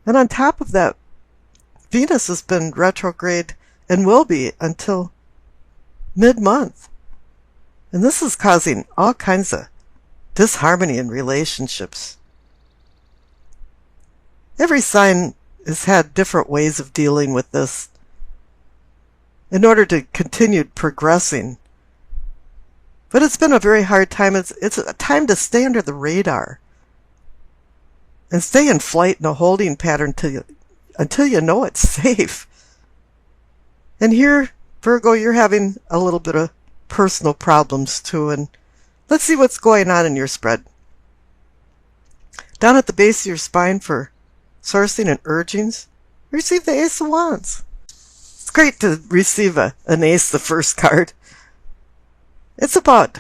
And on top of that, Venus has been retrograde and will be until mid-month. And this is causing all kinds of disharmony in relationships. Every sign has had different ways of dealing with this in order to continue progressing. But it's been a very hard time. It's a time to stay under the radar and stay in flight in a holding pattern until you know it's safe. And here, Virgo, you're having a little bit of personal problems too. And let's see what's going on in your spread. Down at the base of your spine for sourcing and urgings, receive the Ace of Wands. It's great to receive an ace, the first card. It's about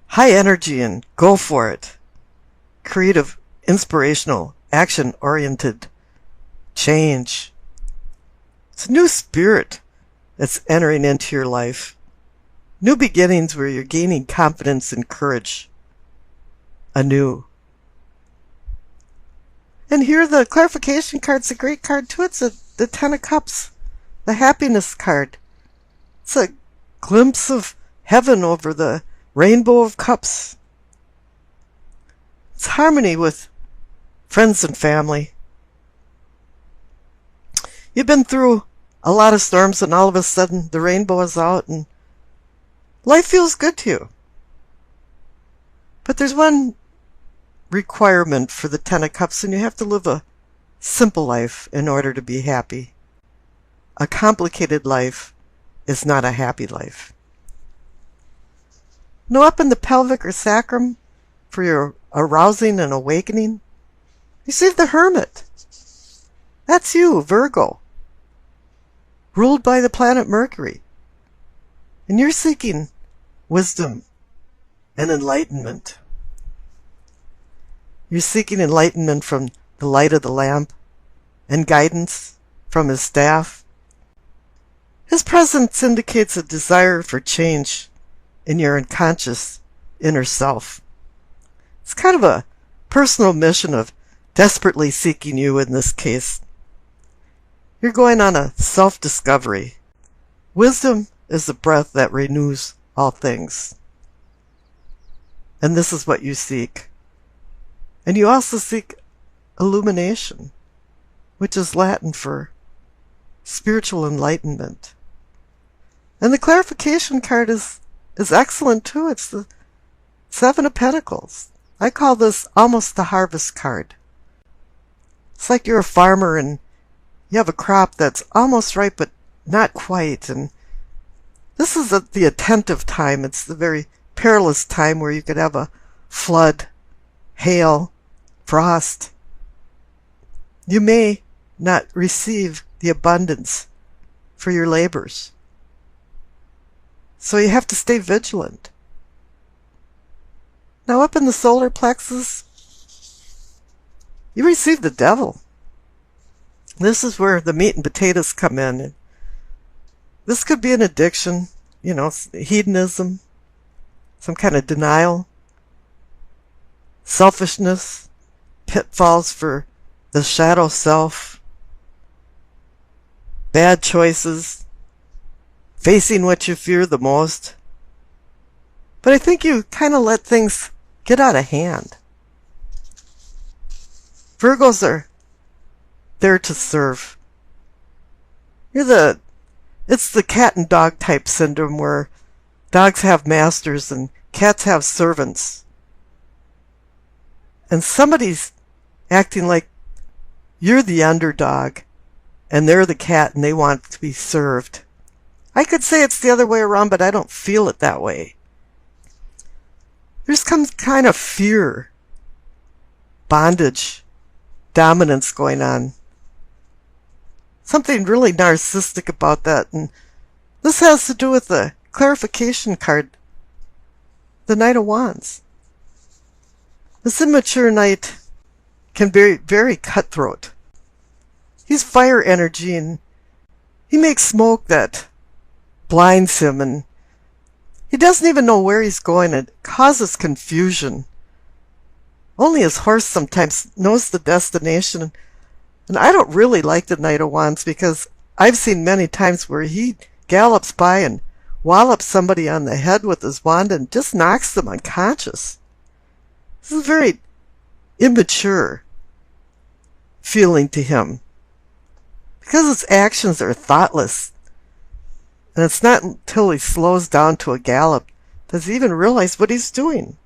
high energy and go for it. Creative, inspirational, action-oriented change. It's a new spirit that's entering into your life. New beginnings where you're gaining confidence and courage anew. And here the clarification card's a great card too. It's the Ten of Cups, the happiness card. It's a glimpse of heaven over the rainbow of cups. It's harmony with friends and family. You've been through a lot of storms and all of a sudden the rainbow is out and life feels good to you. But there's one requirement for the Ten of Cups, and you have to live a simple life in order to be happy. A complicated life is not a happy life. Now up in the pelvic or sacrum for your arousing and awakening, receive the Hermit. That's you, Virgo, ruled by the planet Mercury. And you're seeking wisdom and enlightenment. You're seeking enlightenment from the light of the lamp and guidance from his staff. His presence indicates a desire for change in your unconscious inner self. It's kind of a personal mission of desperately seeking you in this case. You're going on a self-discovery. Wisdom is the breath that renews all things. And this is what you seek. And you also seek illumination, which is Latin for spiritual enlightenment. And the clarification card is excellent too. It's the Seven of Pentacles. I call this almost the harvest card. It's like you're a farmer and you have a crop that's almost ripe but not quite. And this is the attentive time. It's the very perilous time where you could have a flood, hail, frost. You may not receive the abundance for your labors. So you have to stay vigilant. Now up in the solar plexus, you receive the Devil. This is where the meat and potatoes come in. This could be an addiction, hedonism, some kind of denial, selfishness, pitfalls for the shadow self, bad choices, facing what you fear the most. But I think you kind of let things get out of hand. Virgos are there to serve. It's the cat and dog type syndrome where dogs have masters and cats have servants. And somebody's acting like you're the underdog and they're the cat and they want to be served. I could say it's the other way around, but I don't feel it that way. There's some kind of fear, bondage, dominance going on. Something really narcissistic about that. And this has to do with the clarification card, the Knight of Wands. This immature knight can be very cutthroat. He's fire energy and he makes smoke that blinds him and he doesn't even know where he's going. It causes confusion. Only his horse sometimes knows the destination. And I don't really like the Knight of Wands because I've seen many times where he gallops by and wallops somebody on the head with his wand and just knocks them unconscious. This is a very immature feeling to him because his actions are thoughtless. And it's not until he slows down to a gallop does he even realize what he's doing.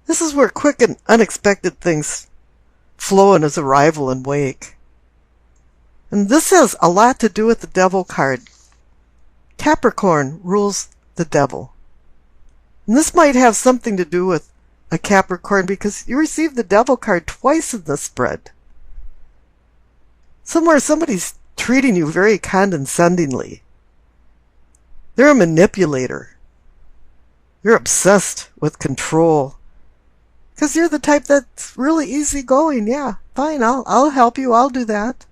This is where quick and unexpected things flow in his arrival and wake. And this has a lot to do with the Devil card. Capricorn rules the Devil. And this might have something to do with a Capricorn because you receive the Devil card twice in the spread. Somewhere somebody's treating you very condescendingly. They're a manipulator. You're obsessed with control. Because you're the type that's really easygoing. Yeah, fine, I'll help you, I'll do that.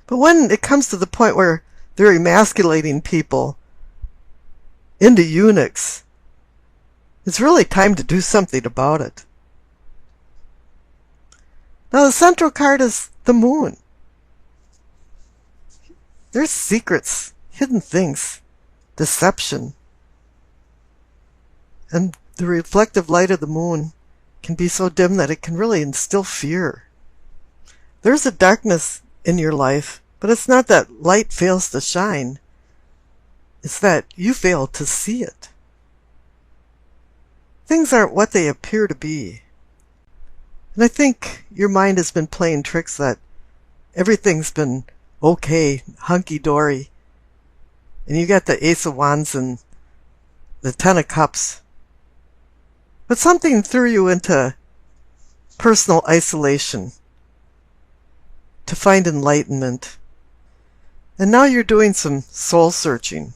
But when it comes to the point where they're emasculating people into eunuchs, it's really time to do something about it. Now the central card is the Moon. There's secrets, hidden things, deception. And the reflective light of the moon can be so dim that it can really instill fear. There's a darkness in your life, but it's not that light fails to shine. It's that you fail to see it. Things aren't what they appear to be. And I think your mind has been playing tricks that everything's been okay, hunky-dory. And you got the Ace of Wands and the Ten of Cups. But something threw you into personal isolation to find enlightenment. And now you're doing some soul searching.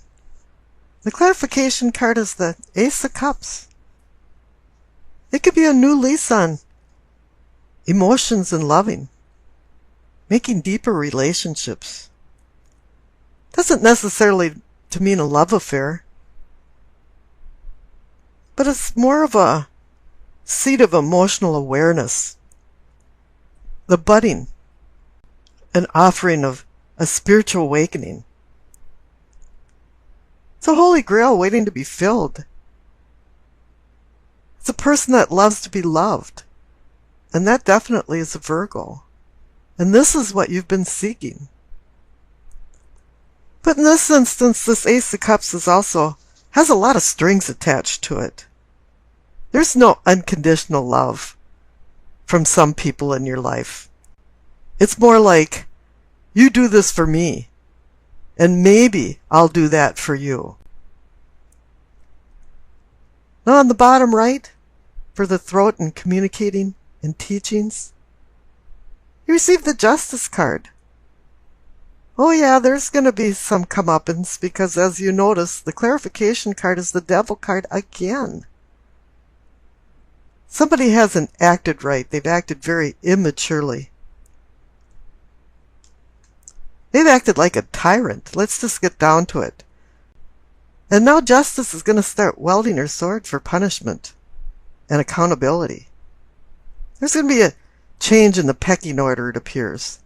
The clarification card is the Ace of Cups. It could be a new lease on emotions and loving, making deeper relationships. Doesn't necessarily to mean a love affair, but it's more of a seed of emotional awareness, the budding, an offering of a spiritual awakening. It's a holy grail waiting to be filled. It's a person that loves to be loved, and that definitely is a Virgo. And this is what you've been seeking. But in this instance, this Ace of Cups has a lot of strings attached to it. There's no unconditional love from some people in your life. It's more like, you do this for me, and maybe I'll do that for you. Now on the bottom right, for the throat and communicating and teachings, you receive the Justice card. Oh yeah, there's going to be some comeuppance because as you notice, the clarification card is the Devil card again. Somebody hasn't acted right. They've acted very immaturely. They've acted like a tyrant. Let's just get down to it. And now Justice is going to start wielding her sword for punishment and accountability. There's going to be a change in the pecking order, it appears.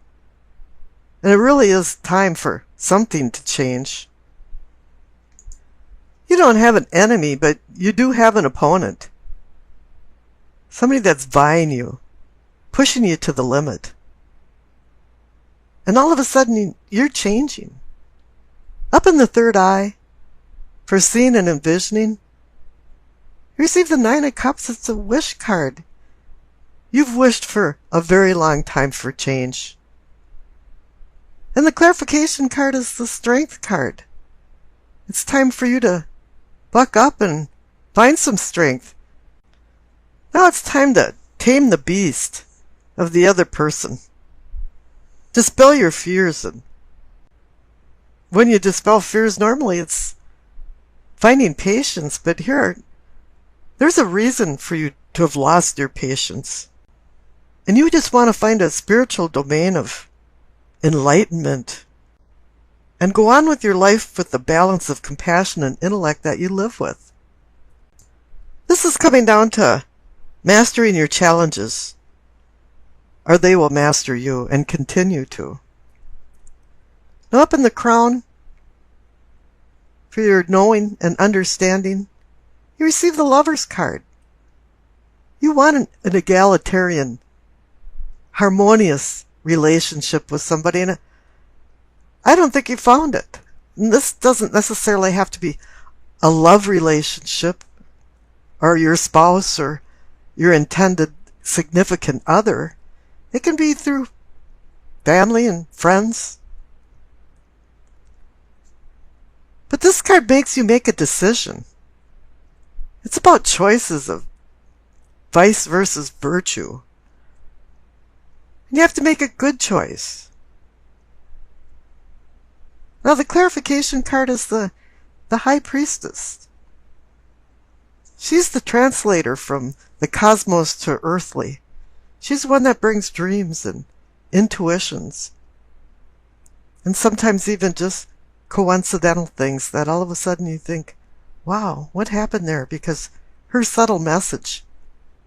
And it really is time for something to change. You don't have an enemy, but you do have an opponent. Somebody that's vying you, pushing you to the limit. And all of a sudden, you're changing. Up in the third eye, for seeing and envisioning, you receive the Nine of Cups. It's a wish card. You've wished for a very long time for change. And the clarification card is the Strength card. It's time for you to buck up and find some strength. Now it's time to tame the beast of the other person. Dispel your fears. And when you dispel fears, normally it's finding patience. But there's a reason for you to have lost your patience. And you just want to find a spiritual domain of enlightenment and go on with your life with the balance of compassion and intellect that you live with. This is coming down to mastering your challenges, or they will master you and continue to. Now up in the crown, for your knowing and understanding, you receive the Lover's card. You want an egalitarian, harmonious relationship with somebody, and I don't think you found it. And this doesn't necessarily have to be a love relationship or your spouse or your intended significant other. It can be through family and friends. But this card makes you make a decision. It's about choices of vice versus virtue. And you have to make a good choice. Now the clarification card is the High Priestess. She's the translator from the cosmos to earthly. She's the one that brings dreams and intuitions. And sometimes even just coincidental things that all of a sudden you think, wow, what happened there? Because her subtle message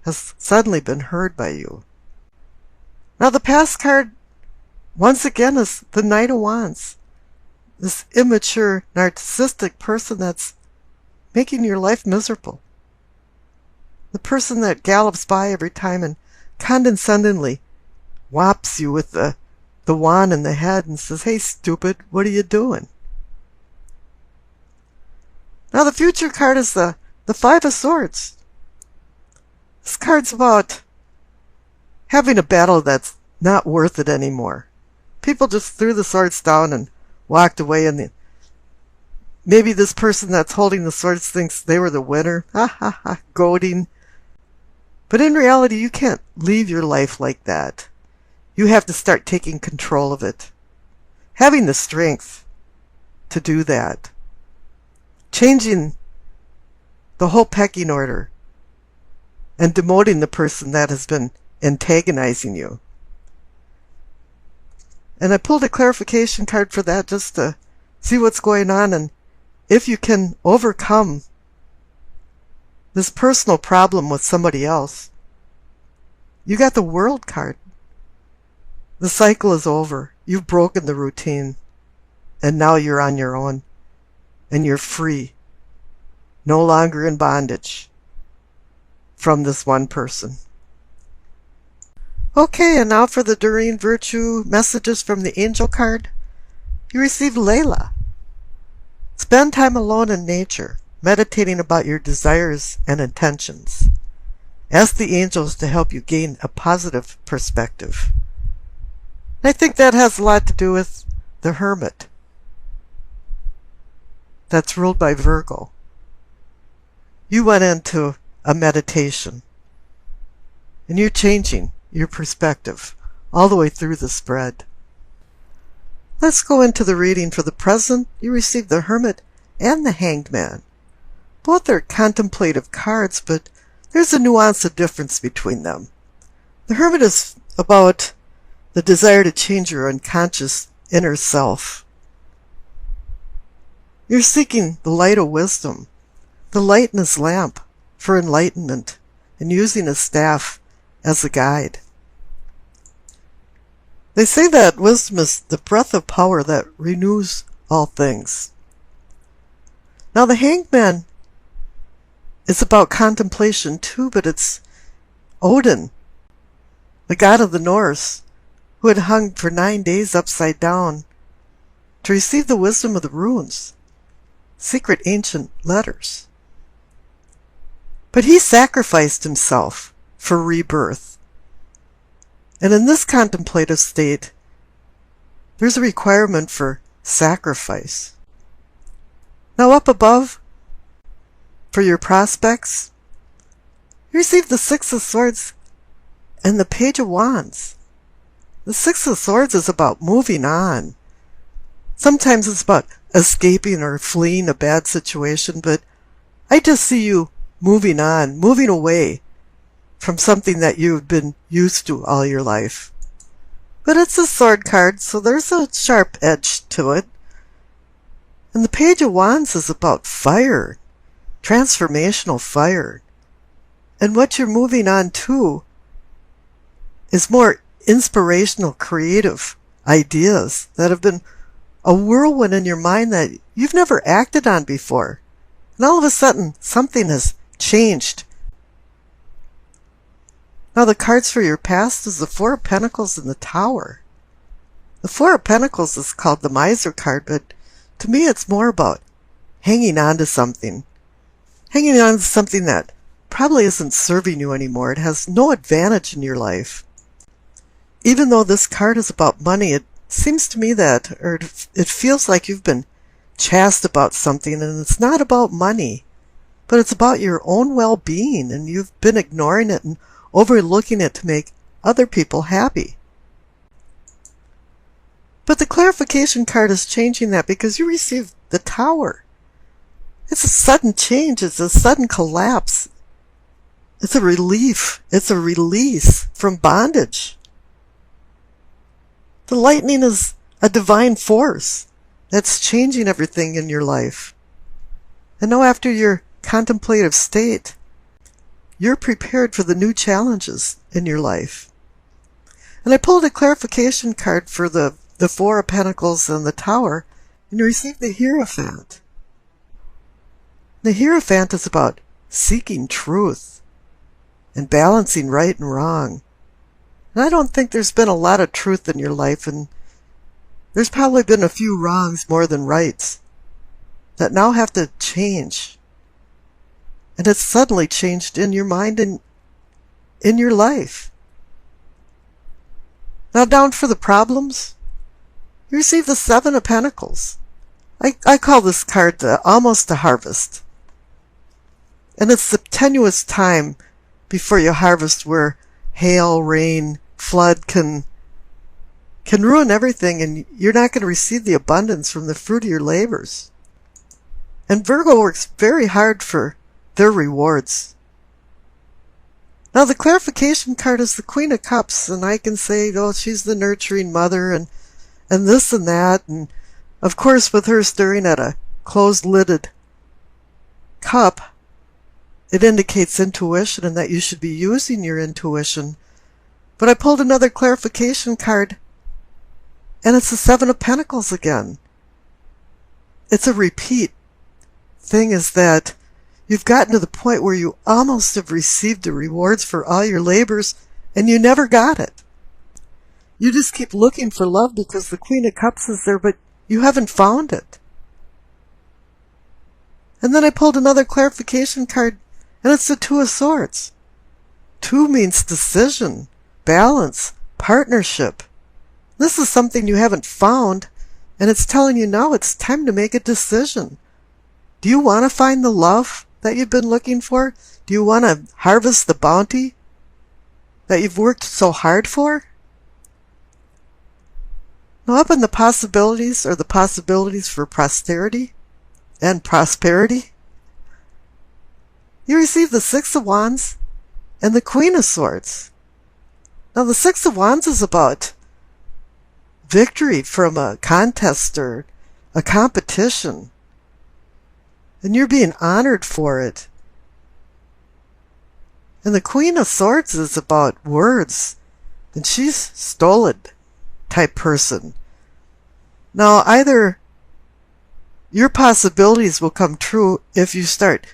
has suddenly been heard by you. Now the past card, once again, is the Knight of Wands. This immature, narcissistic person that's making your life miserable. The person that gallops by every time and condescendingly whops you with the wand in the head and says, hey, stupid, what are you doing? Now the future card is the Five of Swords. This card's about having a battle that's not worth it anymore. People just threw the swords down and walked away, and maybe this person that's holding the swords thinks they were the winner. Ha ha ha, goading. But in reality, you can't leave your life like that. You have to start taking control of it. Having the strength to do that. Changing the whole pecking order and demoting the person that has been antagonizing you. And I pulled a clarification card for that just to see what's going on, and if you can overcome this personal problem with somebody else. You got the World card. The cycle is over. You've broken the routine, and now you're on your own, and you're free, no longer in bondage from this one person. Okay, and now for the Doreen Virtue messages from the Angel card. You receive Layla. Spend time alone in nature, meditating about your desires and intentions. Ask the angels to help you gain a positive perspective. I think that has a lot to do with the Hermit. That's ruled by Virgo. You went into a meditation, and you're changing your perspective all the way through the spread. Let's go into the reading for the present. You receive the Hermit and the Hanged Man. Both are contemplative cards, but there's a nuance of difference between them. The Hermit is about the desire to change your unconscious inner self. You're seeking the light of wisdom, the light in his lamp for enlightenment, and using his staff as a guide. They say that wisdom is the breath of power that renews all things. Now the Hanged Man is about contemplation too, but it's Odin, the god of the Norse, who had hung for 9 days upside down to receive the wisdom of the runes, secret ancient letters. But he sacrificed himself for rebirth. And in this contemplative state, there's a requirement for sacrifice. Now up above, for your prospects, you receive the Six of Swords and the Page of Wands. The Six of Swords is about moving on. Sometimes it's about escaping or fleeing a bad situation, but I just see you moving on, moving away from something that you've been used to all your life. But it's a sword card, so there's a sharp edge to it. And the Page of Wands is about fire, transformational fire. And what you're moving on to is more inspirational, creative ideas that have been a whirlwind in your mind that you've never acted on before. And all of a sudden, something has changed. Now, the cards for your past is the Four of Pentacles and the Tower. The Four of Pentacles is called the Miser card, but to me it's more about hanging on to something. Hanging on to something that probably isn't serving you anymore. It has no advantage in your life. Even though this card is about money, it seems to me that, or it feels like you've been chaste about something, and it's not about money, but it's about your own well-being, and you've been ignoring it and overlooking it to make other people happy. But the clarification card is changing that because you received the Tower. It's a sudden change. It's a sudden collapse. It's a relief. It's a release from bondage. The lightning is a divine force that's changing everything in your life. And now after your contemplative state, you're prepared for the new challenges in your life. And I pulled a clarification card for the Four of Pentacles and the Tower, and you received the Hierophant. The Hierophant is about seeking truth and balancing right and wrong. And I don't think there's been a lot of truth in your life, and there's probably been a few wrongs more than rights that now have to change. And it's suddenly changed in your mind and in your life. Now down for the problems, you receive the Seven of Pentacles. I call this card almost a harvest. And it's the tenuous time before you harvest where hail, rain, flood can ruin everything, and you're not going to receive the abundance from the fruit of your labors. And Virgo works very hard for their rewards. Now the clarification card is the Queen of Cups, and I can say, oh, she's the nurturing mother, and this and that, and of course with her staring at a closed-lidded cup, it indicates intuition and that you should be using your intuition. But I pulled another clarification card, and it's the Seven of Pentacles again. It's a repeat. Thing is that you've gotten to the point where you almost have received the rewards for all your labors, and you never got it. You just keep looking for love because the Queen of Cups is there, but you haven't found it. And then I pulled another clarification card, and it's the Two of Swords. Two means decision, balance, partnership. This is something you haven't found, and it's telling you now it's time to make a decision. Do you want to find the love that you've been looking for? Do you want to harvest the bounty that you've worked so hard for? Now up in the possibilities are the possibilities for posterity and prosperity. You receive the Six of Wands and the Queen of Swords. Now the Six of Wands is about victory from a contest or a competition, and you're being honored for it. And the Queen of Swords is about words, and she's stolen type person. Now either your possibilities will come true if you start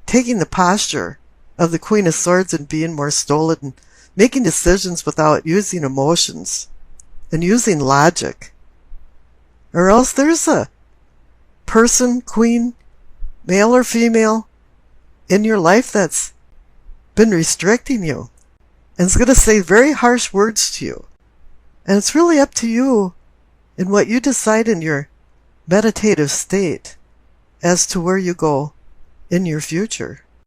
taking the posture of the Queen of Swords and being more stolid and making decisions without using emotions and using logic. Or else there's a person, queen, male or female, in your life that's been restricting you and is going to say very harsh words to you. And it's really up to you in what you decide in your meditative state as to where you go in your future.